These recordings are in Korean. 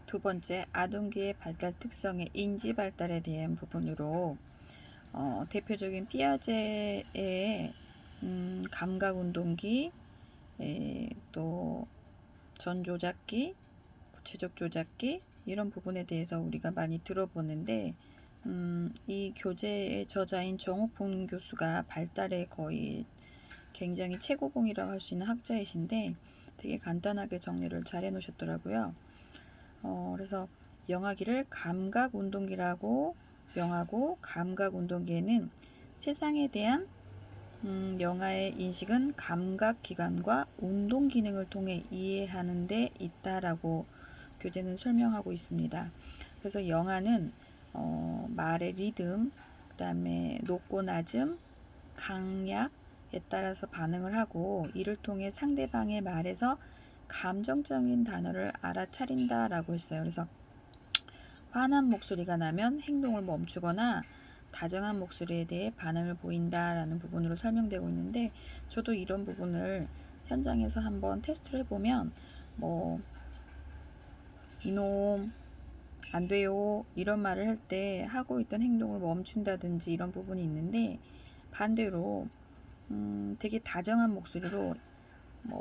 두 번째, 아동기의 발달 특성의 인지 발달에 대한 부분으로 대표적인 피아제의 감각 운동기, 또 전조작기, 구체적 조작기 이런 부분에 대해서 우리가 많이 들어보는데 이 교재의 저자인 정옥봉 교수가 발달의 거의 굉장히 최고봉이라고 할 수 있는 학자이신데 되게 간단하게 정리를 잘 해놓으셨더라고요. 그래서 영아기를 감각운동기라고 명하고, 감각운동기에는 세상에 대한 영아의 인식은 감각기관과 운동기능을 통해 이해하는 데 있다라고 교재는 설명하고 있습니다. 그래서 영아는 말의 리듬, 그 다음에 높고 낮음, 강약에 따라서 반응을 하고, 이를 통해 상대방의 말에서 감정적인 단어를 알아차린다라고 했어요. 그래서 화난 목소리가 나면 행동을 멈추거나 다정한 목소리에 대해 반응을 보인다라는 부분으로 설명되고 있는데, 저도 이런 부분을 현장에서 한번 테스트를 해보면 뭐 이놈 안 돼요 이런 말을 할 때 하고 있던 행동을 멈춘다든지 이런 부분이 있는데, 반대로 되게 다정한 목소리로 뭐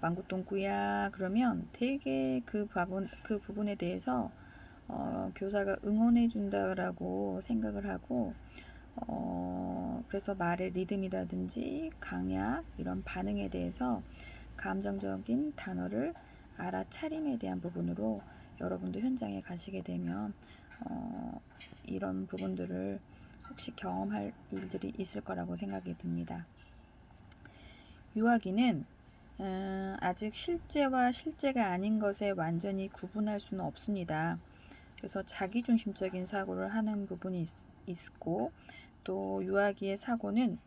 망구똥꾸야 그러면 되게 그 부분에 대해서 교사가 응원해 준다라고 생각을 하고, 그래서 말의 리듬이라든지 강약 이런 반응에 대해서 감정적인 단어를 알아차림에 대한 부분으로 여러분도 현장에 가시게 되면 이런 부분들을 혹시 경험할 일들이 있을 거라고 생각이 듭니다. 유아기는 아직 실제와 실제가 아닌 것에 완전히 구분할 수는 없습니다. 그래서 자기중심적인 사고를 하는 부분이 있고, 또 유아기의 사고는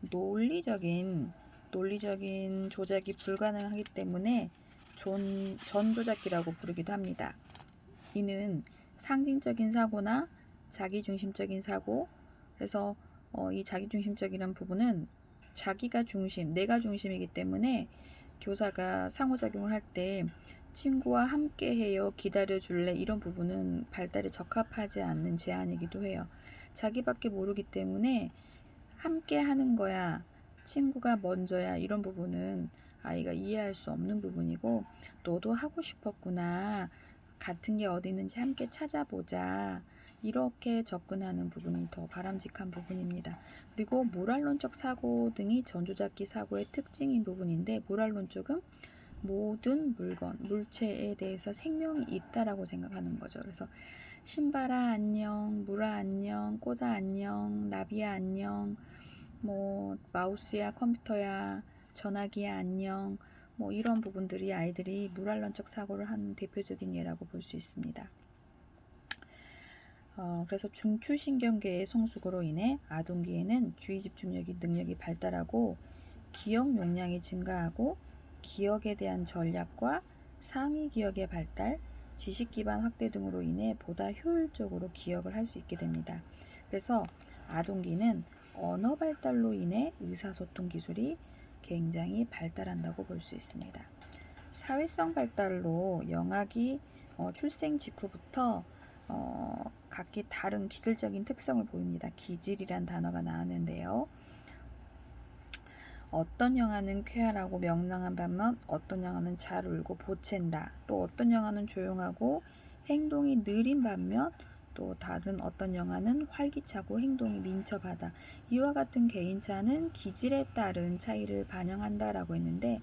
논리적인 조작이 불가능하기 때문에 전조작기라고 부르기도 합니다. 이는 상징적인 사고나 자기중심적인 사고, 그래서 이 자기중심적이라는 부분은 자기가 중심, 내가 중심이기 때문에 교사가 상호작용을 할 때 친구와 함께 해요, 기다려 줄래 이런 부분은 발달에 적합하지 않는 제안이기도 해요. 자기밖에 모르기 때문에 함께 하는 거야, 친구가 먼저야 이런 부분은 아이가 이해할 수 없는 부분이고, 너도 하고 싶었구나, 같은 게 어디 있는지 함께 찾아보자 이렇게 접근하는 부분이 더 바람직한 부분입니다. 그리고 모랄론적 사고 등이 전조작기 사고의 특징인 부분인데, 모랄론적은 모든 물건, 물체에 대해서 생명이 있다라고 생각하는 거죠. 그래서 신발아 안녕, 물아 안녕, 꽃아 안녕, 나비야 안녕, 뭐 마우스야 컴퓨터야 전화기야 안녕, 뭐 이런 부분들이 아이들이 무랄론적 사고를 하는 대표적인 예라고 볼 수 있습니다. 그래서 중추신경계의 성숙으로 인해 아동기에는 주의 집중력이 능력이 발달하고 기억 용량이 증가하고, 기억에 대한 전략과 상위 기억의 발달, 지식 기반 확대 등으로 인해 보다 효율적으로 기억을 할 수 있게 됩니다. 그래서 아동기는 언어 발달로 인해 의사소통 기술이 굉장히 발달한다고 볼 수 있습니다. 사회성 발달로 영아기 출생 직후부터 각기 다른 기질적인 특성을 보입니다. 기질이란 단어가 나왔는데요. 어떤 영아는 쾌활하고 명랑한 반면 어떤 영아는 잘 울고 보챈다. 또 어떤 영아는 조용하고 행동이 느린 반면 또 다른 어떤 영아는 활기차고 행동이 민첩하다. 이와 같은 개인차는 기질에 따른 차이를 반영한다라고 했는데,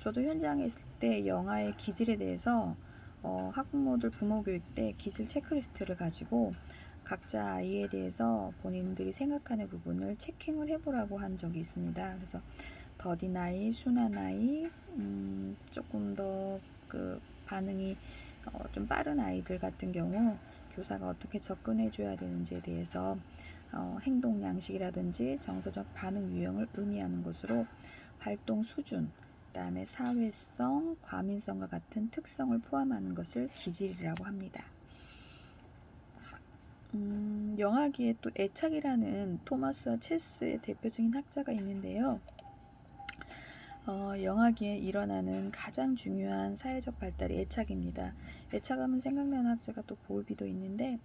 저도 현장에 있을 때 영아의 기질에 대해서 학부모들 부모 교육 때 기질 체크리스트를 가지고 각자 아이에 대해서 본인들이 생각하는 부분을 체킹을 해보라고 한 적이 있습니다. 그래서 더딘 아이, 순한 아이, 조금 더 그 반응이 좀 빠른 아이들 같은 경우 교사가 어떻게 접근해 줘야 되는지에 대해서 행동 양식이라든지 정서적 반응 유형을 의미하는 것으로 활동 수준, 그다음에 사회성, 과민성과 같은 특성을 포함하는 것을 기질이라고 합니다. 영아기에 또 애착이라는 토마스와 체스의 대표적인 학자가 있는데요. 영아기에 일어나는 가장 중요한 사회적 발달이 애착입니다. 애착하면 생각나는 학자가 또 볼비도 있는데,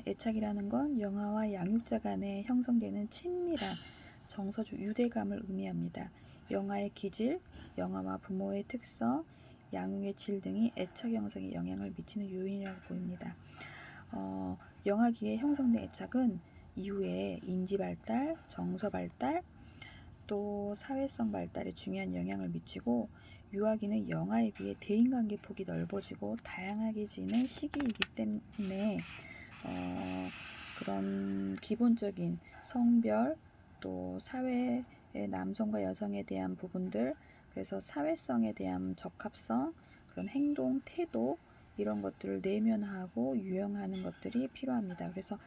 애착이라는 건 영아와 양육자 간에 형성되는 친밀한 정서적 유대감을 의미합니다. 영아의 기질, 영아와 부모의 특성, 양육의 질 등이 애착 형성에 영향을 미치는 요인이라고 보입니다. 영아기에 형성된 애착은 이후에 인지 발달, 정서 발달, 또 사회성 발달에 중요한 영향을 미치고, 유아기는 영아에 비해 대인관계 폭이 넓어지고 다양해지는 시기이기 때문에 그런 기본적인 성별, 또 사회의 남성과 여성에 대한 부분들, 그래서 사회성에 대한 적합성, 그런 행동, 태도, 이런 것들을 내면하고 유형하는 것들이 필요합니다. 그래서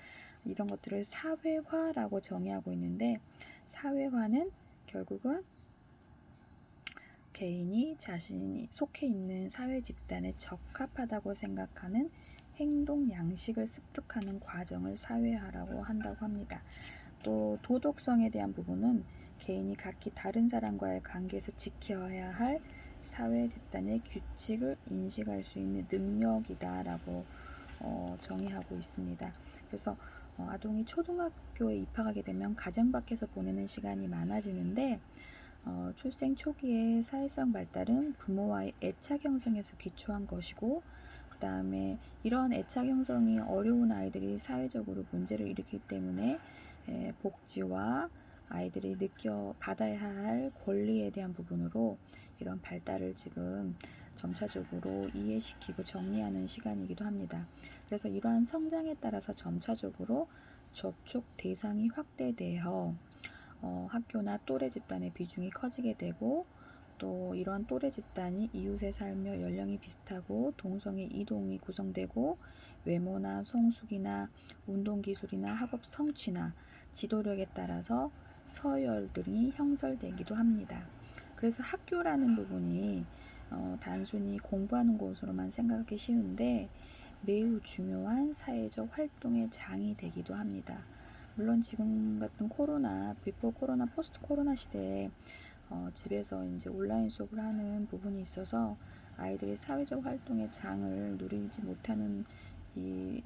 이런 것들을 사회화라고 정의하고 있는데, 사회화는 결국은 개인이 자신이 속해 있는 사회 집단에 적합하다고 생각하는 행동 양식을 습득하는 과정을 사회화라고 한다고 합니다. 또 도덕성에 대한 부분은 개인이 각기 다른 사람과의 관계에서 지켜야 할 사회 집단의 규칙을 인식할 수 있는 능력이다라고 정의하고 있습니다. 그래서 아동이 초등학교에 입학하게 되면 가정 밖에서 보내는 시간이 많아지는데, 출생 초기의 사회성 발달은 부모와의 애착 형성에서 기초한 것이고, 그 다음에 이런 애착 형성이 어려운 아이들이 사회적으로 문제를 일으키기 때문에 복지와 아이들이 받아야 할 권리에 대한 부분으로 이런 발달을 지금 점차적으로 이해시키고 정리하는 시간이기도 합니다. 그래서 이러한 성장에 따라서 점차적으로 접촉 대상이 확대되어 학교나 또래 집단의 비중이 커지게 되고, 또 이런 또래 집단이 이웃의 삶과 연령이 비슷하고 동성애 이동이 구성되고, 외모나 성숙이나 운동기술이나 학업 성취나 지도력에 따라서 서열들이 형성되기도 합니다. 그래서 학교라는 부분이 단순히 공부하는 곳으로만 생각하기 쉬운데 매우 중요한 사회적 활동의 장이 되기도 합니다. 물론 지금 같은 코로나, 비포 코로나, 포스트 코로나 시대에 집에서 이제 온라인 수업을 하는 부분이 있어서 아이들이 사회적 활동의 장을 누리지 못하는 이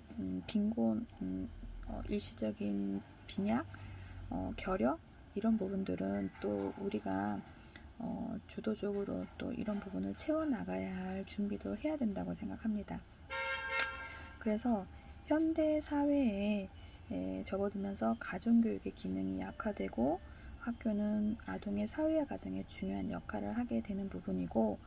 빈곤, 일시적인 빈약, 결여, 이런 부분들은 또 우리가 주도적으로 또 이런 부분을 채워나가야 할 준비도 해야 된다고 생각합니다. 그래서 현대 사회에 접어들면서 가정교육의 기능이 약화되고, 학교는 아동의 사회화 과정에 중요한 역할을 하게 되는 부분이고,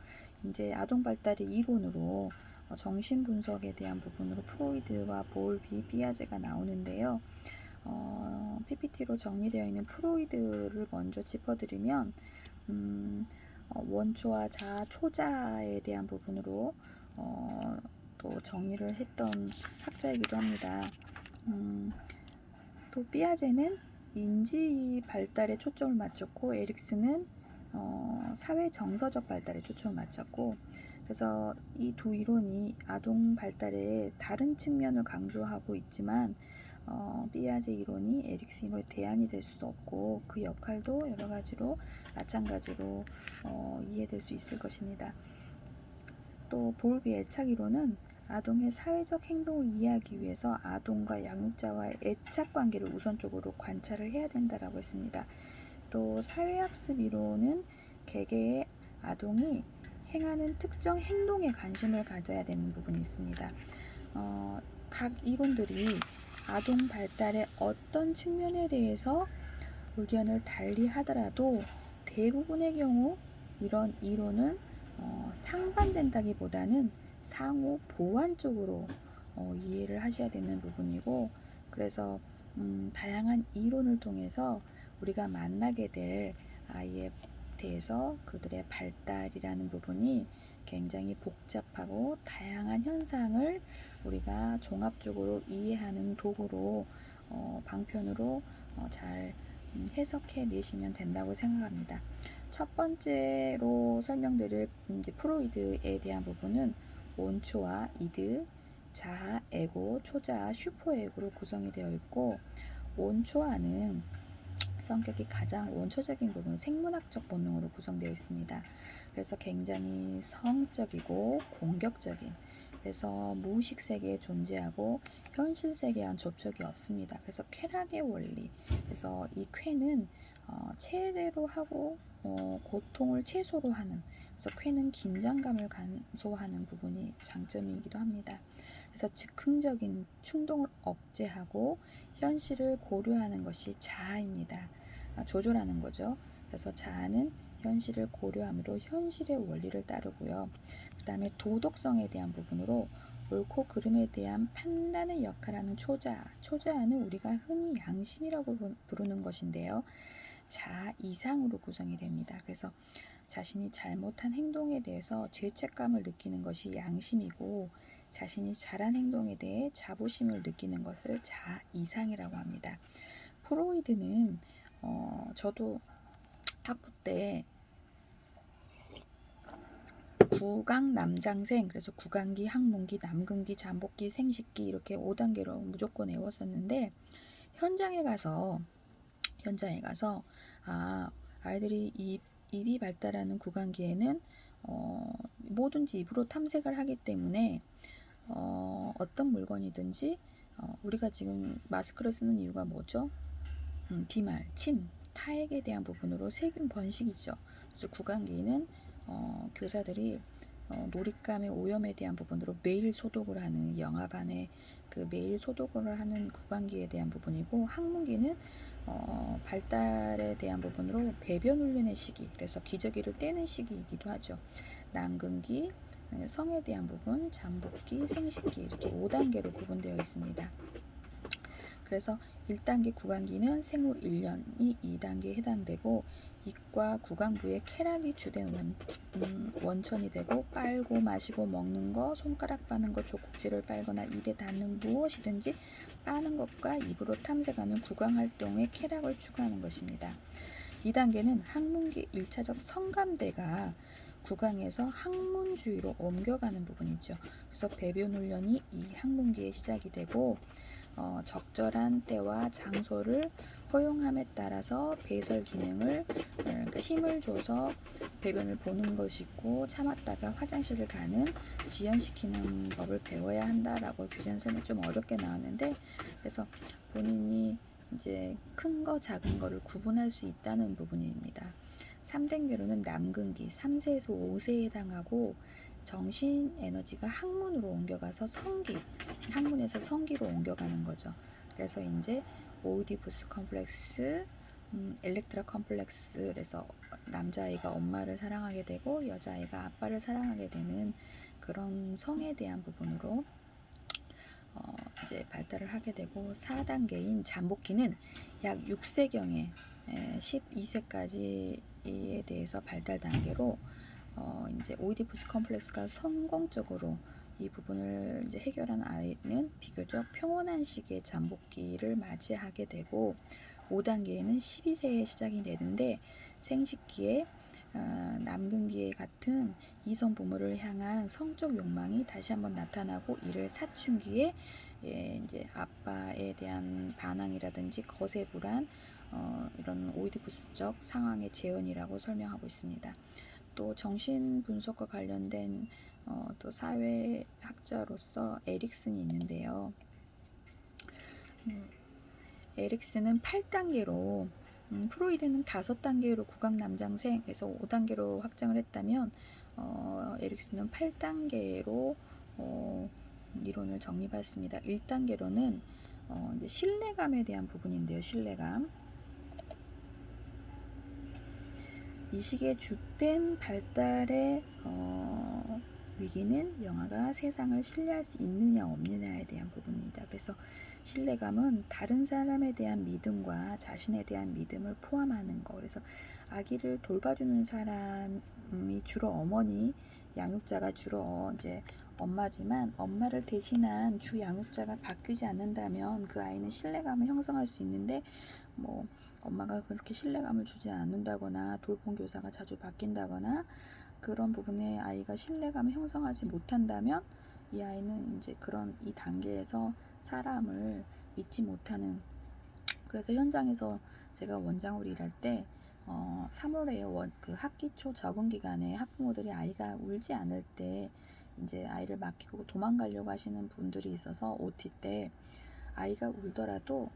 이제 아동 발달의 이론으로 정신 분석에 대한 부분으로 프로이드와 볼비, 피아제가 나오는데요. PPT로 정리되어 있는 프로이드를 먼저 짚어드리면, 원초와 자아, 초자에 대한 부분으로 또 정리를 했던 학자이기도 합니다. 또 피아제는 인지 발달에 초점을 맞췄고, 에릭슨은 사회 정서적 발달에 초점을 맞췄고, 그래서 이 두 이론이 아동 발달의 다른 측면을 강조하고 있지만, 피아제 이론이 에릭슨 이론의 대안이 될 수 없고, 그 역할도 여러 가지로 마찬가지로 이해될 수 있을 것입니다. 또 볼비 애착 이론은 아동의 사회적 행동을 이해하기 위해서 아동과 양육자와의 애착 관계를 우선적으로 관찰을 해야 된다라고 했습니다. 또 사회학습 이론은 개개의 아동이 행하는 특정 행동에 관심을 가져야 되는 부분이 있습니다. 각 이론들이 아동 발달의 어떤 측면에 대해서 의견을 달리 하더라도 대부분의 경우 이런 이론은 상반된다기보다는 상호 보완 쪽으로 이해를 하셔야 되는 부분이고, 그래서 다양한 이론을 통해서 우리가 만나게 될 아이에 대해서 그들의 발달이라는 부분이 굉장히 복잡하고 다양한 현상을 우리가 종합적으로 이해하는 도구로 방편으로 잘 해석해 내시면 된다고 생각합니다. 첫 번째로 설명드릴 이제 프로이드에 대한 부분은 원초와 이드, 자아, 에고, 초자아, 슈퍼에고로 구성이 되어 있고, 원초아는 성격이 가장 원초적인 부분, 생문학적 본능으로 구성되어 있습니다. 그래서 굉장히 성적이고 공격적인, 그래서 무의식 세계에 존재하고 현실 세계와는 접촉이 없습니다. 그래서 쾌락의 원리, 그래서 이 쾌는 최대로 하고 고통을 최소로 하는, 그래서 쾌는 긴장감을 감소하는 부분이 장점이기도 합니다. 그래서 즉흥적인 충동을 억제하고 현실을 고려하는 것이 자아입니다. 조절하는 거죠. 그래서 자아는 현실을 고려함으로 현실의 원리를 따르고요. 그 다음에 도덕성에 대한 부분으로 옳고 그름에 대한 판단의 역할하는 초자아. 초자아는 우리가 흔히 양심이라고 부르는 것인데요. 자아 이상으로 구성이 됩니다. 그래서 자신이 잘못한 행동에 대해서 죄책감을 느끼는 것이 양심이고, 자신이 잘한 행동에 대해 자부심을 느끼는 것을 자아 이상이라고 합니다. 프로이드는 저도 학부 때 구강 남장생, 그래서 구강기, 항문기, 남근기, 잠복기, 생식기 이렇게 5단계로 무조건 외웠었는데, 현장에 가서 아이들이 입이 발달하는 구강기에는 뭐든지 입으로 탐색을 하기 때문에 어떤 물건이든지 우리가 지금 마스크를 쓰는 이유가 뭐죠? 비말, 침, 타액에 대한 부분으로 세균 번식이죠. 그래서 구강기는 교사들이 놀잇감의 오염에 대한 부분으로 매일 소독을 하는, 영하반에 그 매일 소독을 하는 구강기에 대한 부분이고, 항문기는 발달에 대한 부분으로 배변 훈련의 시기, 그래서 기저귀를 떼는 시기이기도 하죠. 남근기, 성에 대한 부분, 잠복기, 생식기 이렇게 5단계로 구분되어 있습니다. 그래서 1단계 구강기는 생후 1년이 2단계에 해당되고, 입과 구강부의 쾌락이 주된 원천이 되고, 빨고 마시고 먹는 거, 손가락 빠는 거, 젖꼭지를 빨거나 입에 닿는 무엇이든지 빠는 것과 입으로 탐색하는 구강활동의 쾌락을 추구하는 것입니다. 2단계는 항문기 1차적 성감대가 구강에서 항문 주위로 옮겨가는 부분이죠. 그래서 배변 훈련이 이 항문기에 시작이 되고, 적절한 때와 장소를 허용함에 따라서 배설 기능을, 그러니까 힘을 줘서 배변을 보는 것이고, 참았다가 화장실을 가는 지연시키는 법을 배워야 한다라고 교재는 설명 좀 어렵게 나왔는데, 그래서 본인이 이제 큰 거 작은 거를 구분할 수 있다는 부분입니다. 3단계로는 남근기 3세에서 5세에 해당하고, 정신 에너지가 항문으로 옮겨가서 항문에서 성기로 옮겨가는 거죠. 그래서 이제 오이디푸스 컴플렉스, 엘렉트라 컴플렉스, 그래서 남자아이가 엄마를 사랑하게 되고 여자아이가 아빠를 사랑하게 되는 그런 성에 대한 부분으로 이제 발달을 하게 되고, 4단계인 잠복기는 약 6세경에 12세까지에 대해서 발달 단계로 이제 오이디푸스 컴플렉스가 성공적으로 이 부분을 이제 해결한 아이는 비교적 평온한 시기의 잠복기를 맞이하게 되고, 5단계에는 12세에 시작이 되는데, 생식기에 남근기에 같은 이성 부모를 향한 성적 욕망이 다시 한번 나타나고, 이를 사춘기에 이제 아빠에 대한 반항이라든지 거세 불안, 이런 오이디푸스적 상황의 재현이라고 설명하고 있습니다. 또 정신분석과 관련된 또 사회학자로서 에릭슨이 있는데요. 에릭슨은 8단계로, 프로이드는 5단계로 구강 남장생, 그래서 5단계로 확장을 했다면 에릭슨은 8단계로 이론을 정립했습니다. 1단계로는 이제 신뢰감에 대한 부분인데요. 신뢰감. 이 시기의 주된 발달의 위기는 영아가 세상을 신뢰할 수 있느냐 없느냐에 대한 부분입니다. 그래서 신뢰감은 다른 사람에 대한 믿음과 자신에 대한 믿음을 포함하는 거. 그래서 아기를 돌봐주는 사람이 주로 어머니, 양육자가 주로 이제 엄마지만, 엄마를 대신한 주 양육자가 바뀌지 않는다면 그 아이는 신뢰감을 형성할 수 있는데, 뭐 엄마가 그렇게 신뢰감을 주지 않는다거나 돌봄 교사가 자주 바뀐다거나 그런 부분에 아이가 신뢰감을 형성하지 못한다면, 이 아이는 이제 그런 이 단계에서 사람을 믿지 못하는, 그래서 현장에서 제가 원장으로 일할 때 3월에 그 학기 초 적응 기간에 학부모들이 아이가 울지 않을 때 이제 아이를 맡기고 도망가려고 하시는 분들이 있어서 OT 때 아이가 울더라도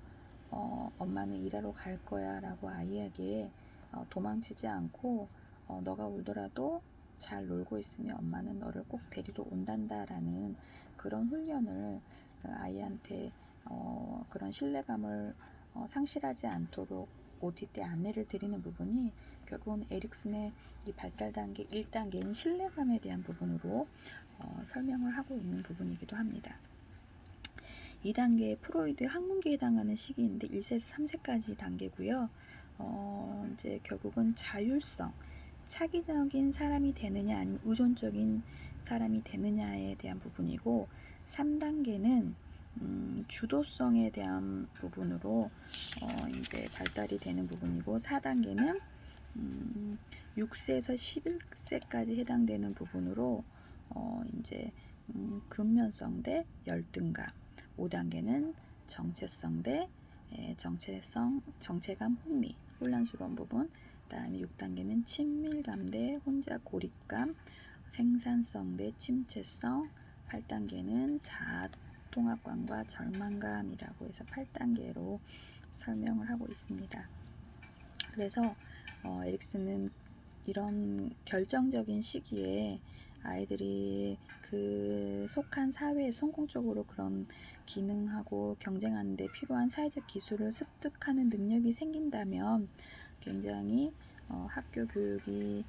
엄마는 일하러 갈 거야 라고 아이에게 도망치지 않고 너가 울더라도 잘 놀고 있으면 엄마는 너를 꼭 데리러 온단다 라는 그런 훈련을 아이한테 그런 신뢰감을 상실하지 않도록 OT 때 안내를 드리는 부분이 결국은 에릭슨의 이 발달 단계 1단계인 신뢰감에 대한 부분으로 설명을 하고 있는 부분이기도 합니다. 2단계 프로이드 학문기에 해당하는 시기인데 1세에서 3세까지 단계고요. 이제 결국은 자율성, 차기적인 사람이 되느냐 아니면 의존적인 사람이 되느냐에 대한 부분이고 3단계는 주도성에 대한 부분으로 이제 발달이 되는 부분이고 4단계는 6세에서 11세까지 해당되는 부분으로 이제 근면성 대 열등감 5단계는 정체성 대 정체감 흥미 혼란스러운 부분 그 다음에 6단계는 친밀감 대 혼자 고립감 생산성 대 침체성 8단계는 자아 통합감과 절망감이라고 해서 8단계로 설명을 하고 있습니다. 그래서 에릭슨은 이런 결정적인 시기에 아이들이 그 속한 사회에 성공적으로 그런 기능하고 경쟁하는 데 필요한 사회적 기술을 습득하는 능력이 생긴다면 굉장히 학교 교육이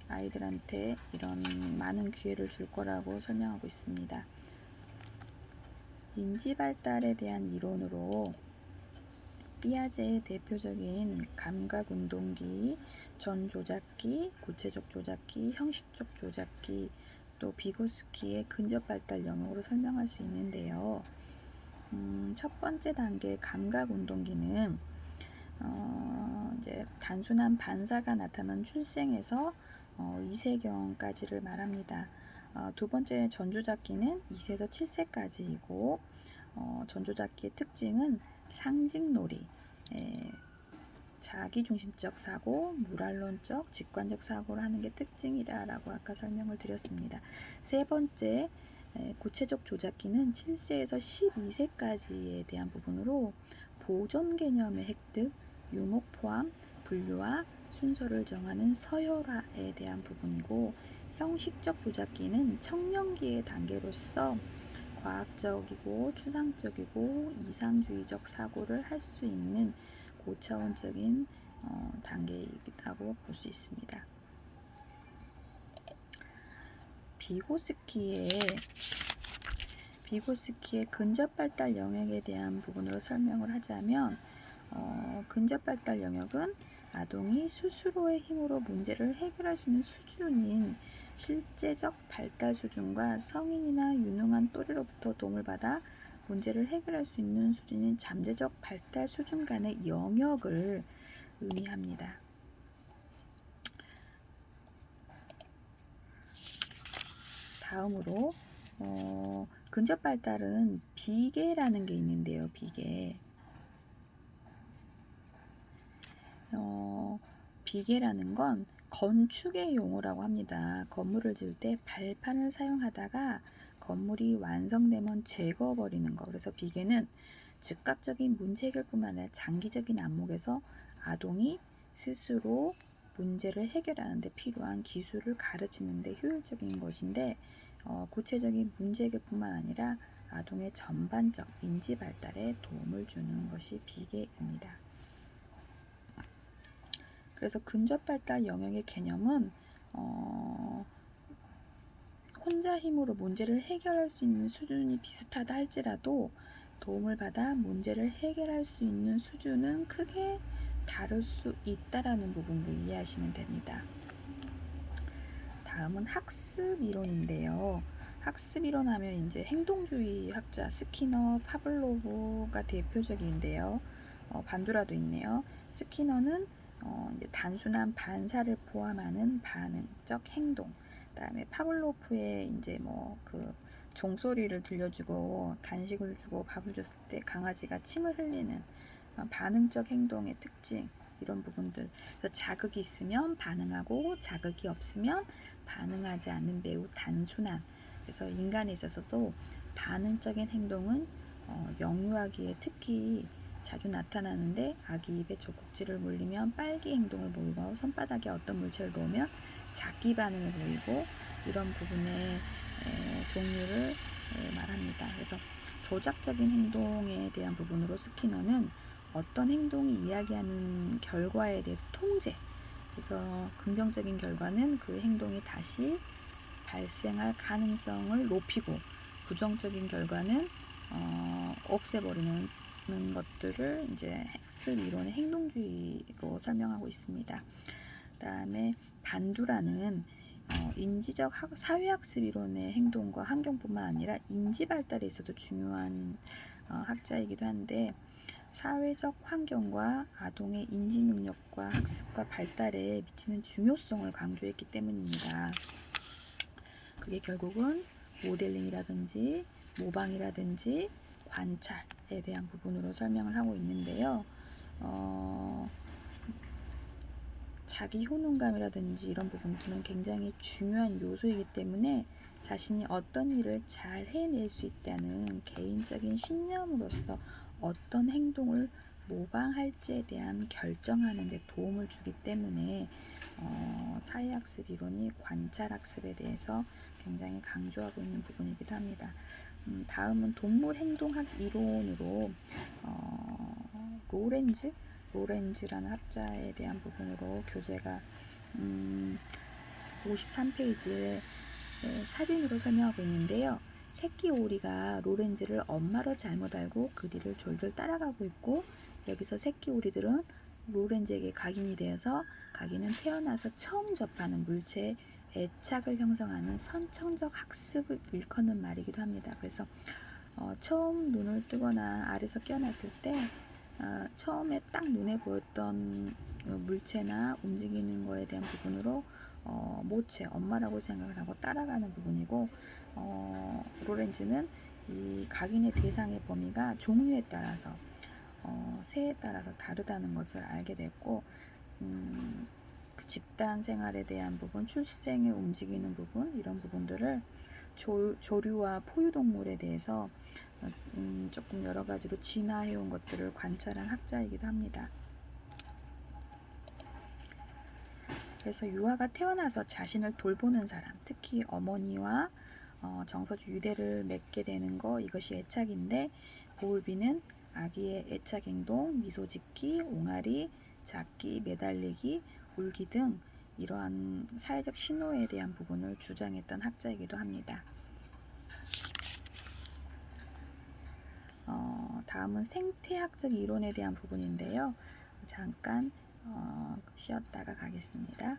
아이들한테 이런 많은 기회를 줄 거라고 설명하고 있습니다. 인지 발달에 대한 이론으로 피아제의 대표적인 감각운동기, 전조작기, 구체적 조작기, 형식적 조작기, 또 비고스키의 근접발달 영역으로 설명할 수 있는데요. 첫 번째 단계 감각운동기는 이제 단순한 반사가 나타난 출생에서 2세경까지를 말합니다. 두 번째 전조작기는 2세에서 7세까지이고 전조작기의 특징은 상징놀이, 자기중심적 사고, 무랄론적, 직관적 사고를 하는 게 특징이다 라고 아까 설명을 드렸습니다. 세 번째 구체적 조작기는 7세에서 12세까지에 대한 부분으로 보존 개념의 획득, 유목 포함, 분류와 순서를 정하는 서열화에 대한 부분이고 형식적 조작기는 청년기의 단계로서 과학적이고 추상적이고 이상주의적 사고를 할 수 있는 고차원적인 단계이기도 볼 수 있습니다. 비고스키의 근접발달 영역에 대한 부분으로 설명을 하자면 근접발달 영역은 아동이 스스로의 힘으로 문제를 해결할 수 있는 수준인 실제적 발달 수준과 성인이나 유능한 또래로부터 도움을 받아 문제를 해결할 수 있는 수준인 잠재적 발달 수준 간의 영역을 의미합니다. 다음으로 근접발달은 비계라는 게 있는데요. 비계라는 건 건축의 용어라고 합니다. 건물을 지을 때 발판을 사용하다가 건물이 완성되면 제거해버리는 거. 그래서 비계는 즉각적인 문제 해결뿐만 아니라 장기적인 안목에서 아동이 스스로 문제를 해결하는 데 필요한 기술을 가르치는 데 효율적인 것인데 구체적인 문제 해결뿐만 아니라 아동의 전반적 인지 발달에 도움을 주는 것이 비계입니다. 그래서 근접발달 영역의 개념은 혼자 힘으로 문제를 해결할 수 있는 수준이 비슷하다 할지라도 도움을 받아 문제를 해결할 수 있는 수준은 크게 다를 수 있다라는 부분도 이해하시면 됩니다. 다음은 학습 이론인데요. 학습 이론 하면 이제 행동주의 학자 스키너, 파블로브가 대표적인데요. 반두라도 있네요. 스키너는 이제 단순한 반사를 포함하는 반응적 행동. 그다음에 파블로프의 이제 그 종소리를 들려주고 간식을 주고 밥을 줬을 때 강아지가 침을 흘리는 반응적 행동의 특징 이런 부분들. 그래서 자극이 있으면 반응하고 자극이 없으면 반응하지 않는 매우 단순한. 그래서 인간에 있어서도 반응적인 행동은 영유아기에 특히 자주 나타나는데 아기 입에 젖꼭지를 물리면 빨기 행동을 보이고 손바닥에 어떤 물체를 놓으면 작기 반응을 보이고 이런 부분의 종류를 말합니다. 그래서 조작적인 행동에 대한 부분으로 스키너는 어떤 행동이 이야기하는 결과에 대해서 통제, 그래서 긍정적인 결과는 그 행동이 다시 발생할 가능성을 높이고 부정적인 결과는 없애버리는 것들을 이제 학습 이론의 행동주의로 설명하고 있습니다. 그다음에 반두라는 인지적 사회학습 이론의 행동과 환경뿐만 아니라 인지 발달에 있어도 중요한 학자이기도 한데 사회적 환경과 아동의 인지 능력과 학습과 발달에 미치는 중요성을 강조했기 때문입니다. 그게 결국은 모델링이라든지 모방이라든지 관찰에 대한 부분으로 설명을 하고 있는데요. 자기 효능감이라든지 이런 부분들은 굉장히 중요한 요소이기 때문에 자신이 어떤 일을 잘 해낼 수 있다는 개인적인 신념으로서 어떤 행동을 모방할지에 대한 결정하는 데 도움을 주기 때문에 사회학습 이론이 관찰학습에 대해서 굉장히 강조하고 있는 부분이기도 합니다. 다음은 동물행동학 이론으로 로렌즈라는 학자에 대한 부분으로 교재가 53페이지에 사진으로 설명하고 있는데요. 새끼 오리가 로렌즈를 엄마로 잘못 알고 그 뒤를 졸졸 따라가고 있고 여기서 새끼 오리들은 로렌즈에게 각인이 되어서 각인은 태어나서 처음 접하는 물체에 애착을 형성하는 선천적 학습을 일컫는 말이기도 합니다. 그래서 처음 눈을 뜨거나 알에서 깨어났을 때 처음에 딱 눈에 보였던 물체나 움직이는 거에 대한 부분으로 모체, 엄마라고 생각을 하고 따라가는 부분이고 로렌즈는 이 각인의 대상의 범위가 종류에 따라서 새에 따라서 다르다는 것을 알게 됐고 그 집단 생활에 대한 부분, 출생에 움직이는 부분 이런 부분들을 조류와 포유동물에 대해서 조금 여러 가지로 진화해온 것들을 관찰한 학자이기도 합니다. 그래서 유아가 태어나서 자신을 돌보는 사람, 특히 어머니와 정서주 유대를 맺게 되는 거 이것이 애착인데 보울비는 아기의 애착 행동, 미소 짓기, 옹알이, 잡기, 매달리기, 울기 등 이러한 사회적 신호에 대한 부분을 주장했던 학자이기도 합니다. 다음은 생태학적 이론에 대한 부분인데요. 잠깐 쉬었다가 가겠습니다.